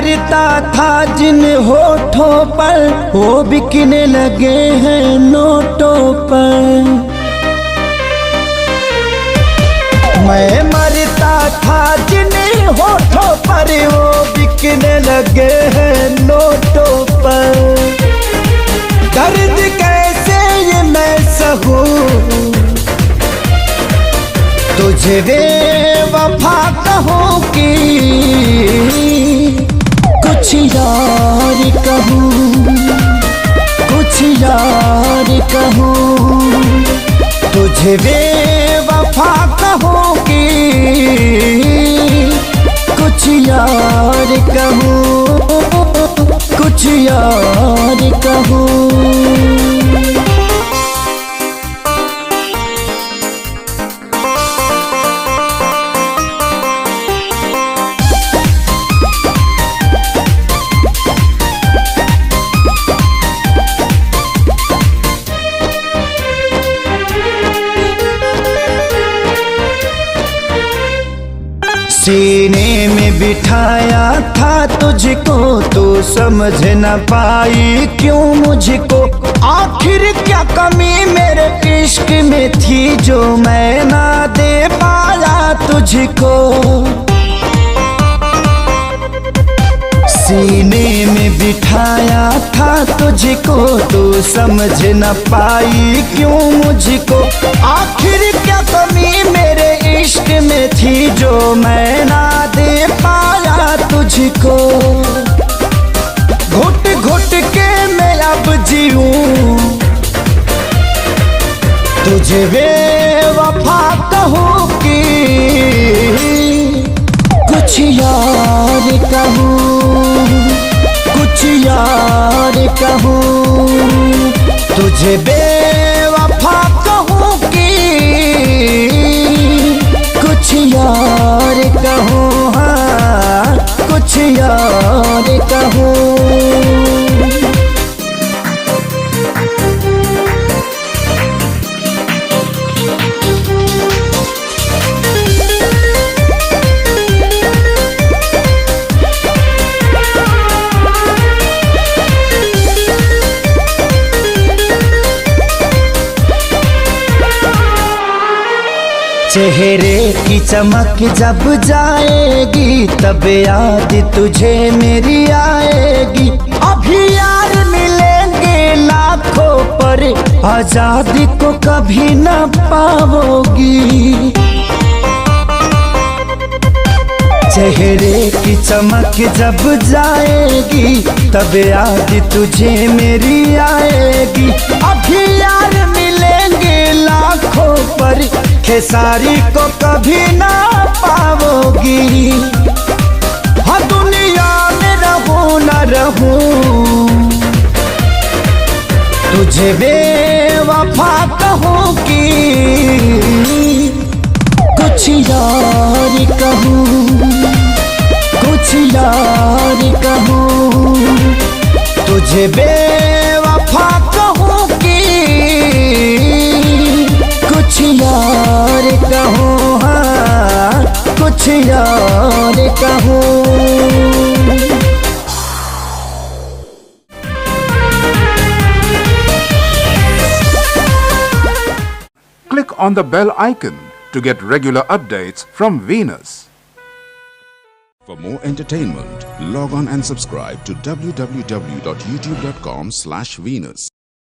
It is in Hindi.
मरता था जिन होठों पर वो बिकने लगे हैं नोटों पर। मैं मरता था जिन होठों पर वो बिकने लगे हैं नोटों पर। दर्द कैसे ये मैं सहूं, तुझे बेवफा कहूं कि कुछ यार कहूं, कुछ यार कहूं। तुझे बेवफा कहूं कि कुछ यार कहूं, कुछ यार कहूं। सीने में बिठाया था तुझको, तू समझ न पाई क्यों मुझको। आखिर क्या कमी मेरे इश्क में थी जो मैं ना दे पाया तुझको। सीने में बिठाया था तुझको, तू समझ न पाई क्यों मुझको। आखिर क्या कमी मेरे इश्क में थी जो मैं ना दे पाया तुझको। घुट घुट के मैं अब जीऊं, तुझे बेवफा कहूं कि कुछ यार कहूं, कुछ यार कहूं। तुझे बेवफा कहूं कि कुछ यार कहूं, हाँ कुछ यार कहूं। चेहरे की चमक जब जाएगी तब याद तुझे मेरी आएगी। अभी यार मिलेंगे लाखों पर आजादी को कभी न पाओगी। चेहरे की चमक जब जाएगी तब याद तुझे मेरी आएगी। अभी यार मिलेंगे लाखों पर खेसारी को कभी ना पाओगी। हाँ दुनिया में रहूं न रहूं, तुझे बेवफा कहूं कि कुछ यार कहूं, कुछ यार कहूं। तुझे बेवफा कहूं कि कुछ यार कहूं, हाँ कुछ यार कहूं। Click on the bell icon to get regular updates from Venus. For more entertainment, log on and subscribe to www.youtube.com/Venus.